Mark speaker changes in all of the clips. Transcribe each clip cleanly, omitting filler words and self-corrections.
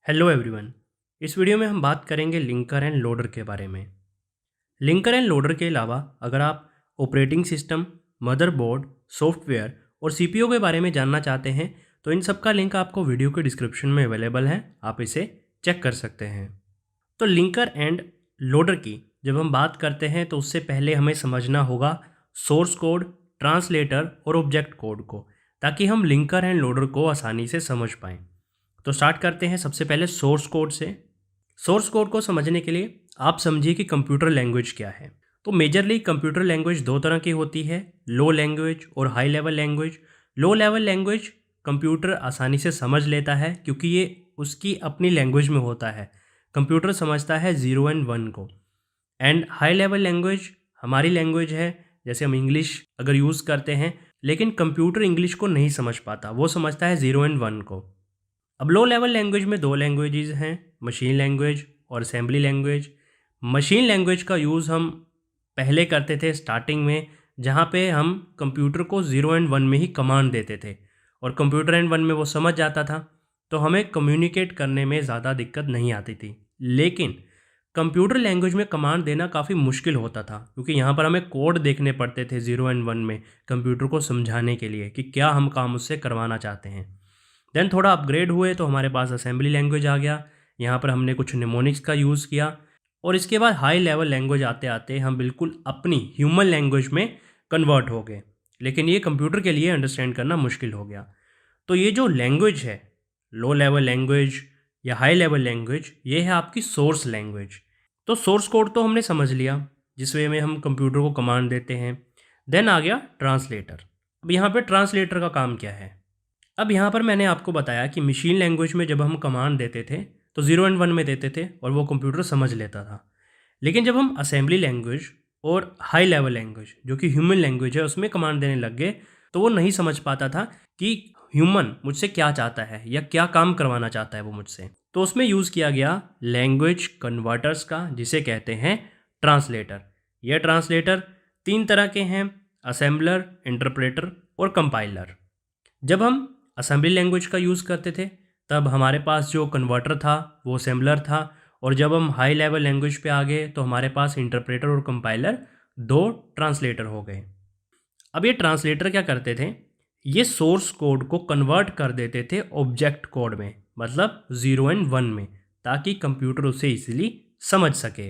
Speaker 1: Hello everyone. इस video में हम बात करेंगे लिंकर एंड लोडर के बारे में। लिंकर एंड लोडर के अलावा अगर आप ऑपरेटिंग सिस्टम, मदरबोर्ड, सॉफ्टवेयर और सीपीयू के बारे में जानना चाहते हैं तो इन सब का लिंक आपको वीडियो के डिस्क्रिप्शन में अवेलेबल है, आप इसे चेक कर सकते हैं। तो लिंकर एंड लोडर की जब हम बात करते हैं तो उससे पहले हमें समझना होगा सोर्स कोड, ट्रांसलेटर और ऑब्जेक्ट कोड को, ताकि हम लिंकर एंड लोडर को आसानी से समझ पाएँ। तो स्टार्ट करते हैं सबसे पहले सोर्स कोड से। सोर्स कोड को समझने के लिए आप समझिए कि कंप्यूटर लैंग्वेज क्या है। तो मेजरली कंप्यूटर लैंग्वेज दो तरह की होती है, लो लैंग्वेज और high level language. Low level language computer आसानी से समझ लेता है क्योंकि ये उसकी अपनी लैंग्वेज में होता है। कंप्यूटर समझता है 0 एंड 1 को। एंड हाई लेवल लैंग्वेज हमारी लैंग्वेज है, जैसे हम इंग्लिश अगर यूज़ करते हैं, लेकिन कंप्यूटर इंग्लिश को नहीं समझ पाता, वो समझता है 0 एंड 1 को। अब लो लेवल लैंग्वेज में दो लैंग्वेजेस हैं, मशीन लैंग्वेज और असेंबली लैंग्वेज। मशीन लैंग्वेज का यूज़ हम पहले करते थे स्टार्टिंग में, जहाँ पे हम कंप्यूटर को 0 एंड 1 में ही कमांड देते थे और कंप्यूटर एंड 1 में वो समझ जाता था, तो हमें कम्युनिकेट करने में ज़्यादा दिक्कत नहीं आती थी। लेकिन कंप्यूटर लैंग्वेज में कमांड देना काफ़ी मुश्किल होता था क्योंकि यहाँ पर हमें कोड देखने पड़ते थे 0 एंड 1 में कंप्यूटर को समझाने के लिए कि क्या हम काम उससे करवाना चाहते हैं। देन थोड़ा अपग्रेड हुए तो हमारे पास असेंबली लैंग्वेज आ गया, यहाँ पर हमने कुछ निमोनिक्स का यूज़ किया और इसके बाद हाई लेवल लैंग्वेज आते आते हम बिल्कुल अपनी ह्यूमन लैंग्वेज में कन्वर्ट हो गए, लेकिन ये कंप्यूटर के लिए अंडरस्टैंड करना मुश्किल हो गया। तो ये जो लैंग्वेज है, लो लेवल लैंग्वेज या हाई लेवल लैंग्वेज, ये है आपकी सोर्स लैंग्वेज। तो सोर्स कोड तो हमने समझ लिया जिस वे में हम कंप्यूटर को कमांड देते हैं। देन आ गया ट्रांसलेटर। अब यहाँ पे ट्रांसलेटर का काम क्या है? अब यहाँ पर मैंने आपको बताया कि मशीन लैंग्वेज में जब हम कमांड देते थे तो 0 एंड 1 में देते थे और वो कंप्यूटर समझ लेता था। लेकिन जब हम असेंबली लैंग्वेज और हाई लेवल लैंग्वेज जो कि ह्यूमन लैंग्वेज है उसमें कमांड देने लग गए तो वो नहीं समझ पाता था कि ह्यूमन मुझसे क्या चाहता है या क्या काम करवाना चाहता है वो मुझसे। तो उसमें यूज़ किया गया लैंग्वेज कन्वर्टर्स का, जिसे कहते हैं ट्रांसलेटर। यह ट्रांसलेटर तीन तरह के हैं, असेंबलर, इंटरप्रेटर और कंपाइलर। जब हम असेंबली लैंग्वेज का यूज़ करते थे तब हमारे पास जो कन्वर्टर था वो असेंबलर था, और जब हम हाई लेवल लैंग्वेज पे आ गए तो हमारे पास इंटरप्रेटर और कंपाइलर, दो ट्रांसलेटर हो गए। अब ये ट्रांसलेटर क्या करते थे, ये सोर्स कोड को कन्वर्ट कर देते थे ऑब्जेक्ट कोड में, मतलब 0 एंड 1 में, ताकि कंप्यूटर उसे इजीली समझ सके।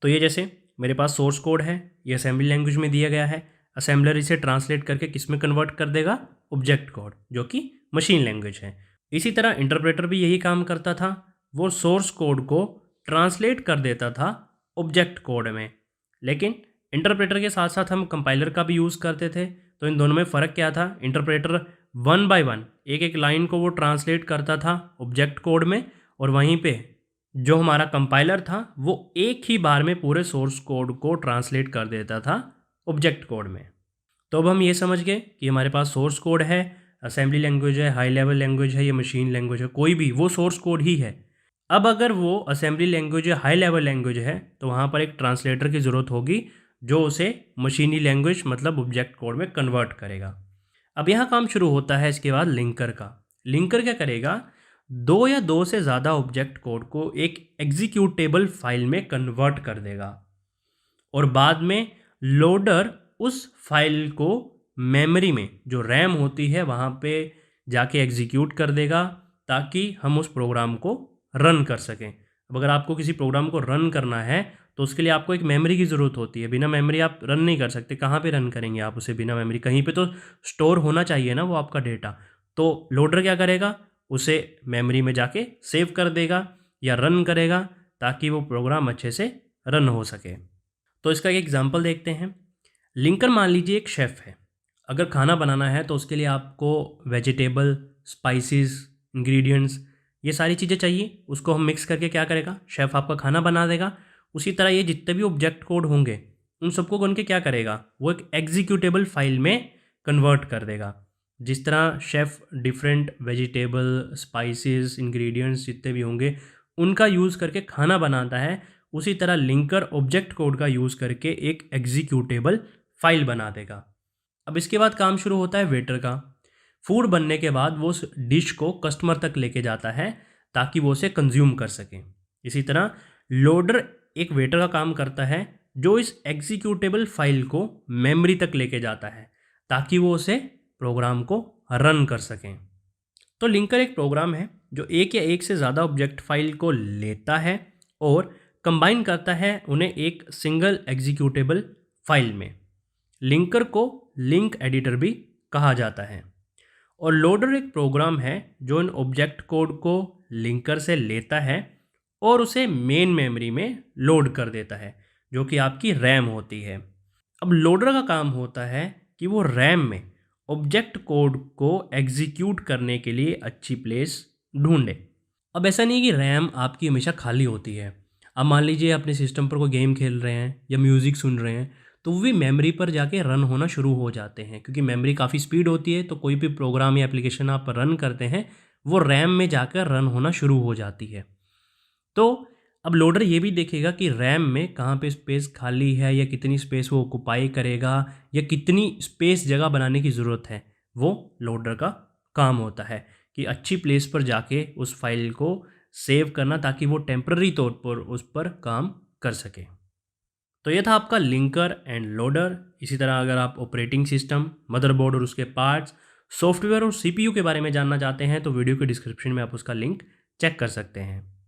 Speaker 1: तो ये जैसे मेरे पास सोर्स कोड है, ये असेंबली लैंग्वेज में दिया गया है, असेंबलर इसे ट्रांसलेट करके किस में कन्वर्ट कर देगा, ऑब्जेक्ट कोड, जो कि मशीन लैंग्वेज है। इसी तरह इंटरप्रेटर भी यही काम करता था, वो सोर्स कोड को ट्रांसलेट कर देता था ऑब्जेक्ट कोड में। लेकिन इंटरप्रेटर के साथ साथ हम कंपाइलर का भी यूज़ करते थे। तो इन दोनों में फ़र्क क्या था, इंटरप्रेटर 1 बाय 1 एक एक लाइन को वो ट्रांसलेट करता था ऑब्जेक्ट कोड में, और वहीं पे जो हमारा कंपाइलर था वो एक ही बार में पूरे सोर्स कोड को ट्रांसलेट कर देता था ऑब्जेक्ट कोड में। तो अब हम ये समझ गए कि हमारे पास सोर्स कोड है, असेंबली लैंग्वेज है, हाई लेवल लैंग्वेज है, या मशीन लैंग्वेज है, कोई भी वो सोर्स कोड ही है। अब अगर वो असेंबली लैंग्वेज या हाई लेवल लैंग्वेज है तो वहाँ पर एक ट्रांसलेटर की ज़रूरत होगी जो उसे मशीनी लैंग्वेज मतलब ऑब्जेक्ट कोड में कन्वर्ट करेगा। अब यहाँ काम शुरू होता है इसके बाद लिंकर का। लिंकर क्या करेगा, दो या दो से ज़्यादा ऑब्जेक्ट कोड को एक एग्जीक्यूटेबल फाइल में कन्वर्ट कर देगा, और बाद में लोडर उस फाइल को मेमोरी में जो रैम होती है वहाँ पे जाके एग्जीक्यूट कर देगा, ताकि हम उस प्रोग्राम को रन कर सकें। अब अगर आपको किसी प्रोग्राम को रन करना है तो उसके लिए आपको एक मेमोरी की ज़रूरत होती है, बिना मेमोरी आप रन नहीं कर सकते। कहाँ पे रन करेंगे आप उसे बिना मेमोरी, कहीं पे तो स्टोर होना चाहिए ना वो आपका डेटा। तो लोडर क्या करेगा, उसे मेमोरी में जाके सेव कर देगा या रन करेगा ताकि वो प्रोग्राम अच्छे से रन हो सके। तो इसका एक एग्जांपल देखते हैं। लिंकर मान लीजिए एक शेफ़ है, अगर खाना बनाना है तो उसके लिए आपको वेजिटेबल, स्पाइसेस, इंग्रेडिएंट्स, ये सारी चीज़ें चाहिए। उसको हम मिक्स करके क्या करेगा, शेफ़ आपका खाना बना देगा। उसी तरह ये जितने भी ऑब्जेक्ट कोड होंगे उन सबको बन के क्या करेगा, वो एक एग्जीक्यूटेबल फाइल में कन्वर्ट कर देगा। जिस तरह chef different vegetable, spices, ingredients जितने भी होंगे उनका यूज़ करके खाना बनाता है, उसी तरह लिंकर ऑब्जेक्ट कोड का यूज़ करके एक एग्जीक्यूटेबल फाइल बना देगा। अब इसके बाद काम शुरू होता है वेटर का। फूड बनने के बाद वो उस डिश को कस्टमर तक लेके जाता है ताकि वो उसे कंज्यूम कर सकें। इसी तरह लोडर एक वेटर का काम करता है जो इस एग्जीक्यूटेबल फाइल को मेमोरी तक लेके जाता है ताकि वो उसे प्रोग्राम को रन कर सकें। तो लिंकर एक प्रोग्राम है जो एक या एक से ज़्यादा ऑब्जेक्ट फाइल को लेता है और कंबाइन करता है उन्हें एक सिंगल एग्जीक्यूटेबल फाइल में। लिंकर को लिंक एडिटर भी कहा जाता है। और लोडर एक प्रोग्राम है जो इन ऑब्जेक्ट कोड को लिंकर से लेता है और उसे मेन मेमोरी में लोड कर देता है जो कि आपकी रैम होती है। अब लोडर का काम होता है कि वो रैम में ऑब्जेक्ट कोड को एग्जीक्यूट करने के लिए अच्छी प्लेस ढूंढे। अब ऐसा नहीं कि रैम आपकी हमेशा खाली होती है। अब मान लीजिए अपने सिस्टम पर कोई गेम खेल रहे हैं या म्यूज़िक सुन रहे हैं तो वो भी मेमोरी पर जाके रन होना शुरू हो जाते हैं, क्योंकि मेमोरी काफ़ी स्पीड होती है। तो कोई भी प्रोग्राम या एप्लीकेशन आप रन करते हैं वो रैम में जाकर रन होना शुरू हो जाती है। तो अब लोडर ये भी देखेगा कि रैम में कहाँ पे स्पेस खाली है या कितनी स्पेस वो ऑक्युपाई करेगा या कितनी स्पेस जगह बनाने की ज़रूरत है। वो लोडर का काम होता है कि अच्छी प्लेस पर जाके उस फाइल को सेव करना ताकि वो टेम्पररी तौर पर उस पर काम कर सके। तो ये था आपका लिंकर एंड लोडर। इसी तरह अगर आप ऑपरेटिंग सिस्टम, मदरबोर्ड और उसके पार्ट्स, सॉफ्टवेयर और सीपीयू के बारे में जानना चाहते हैं तो वीडियो के डिस्क्रिप्शन में आप उसका लिंक चेक कर सकते हैं।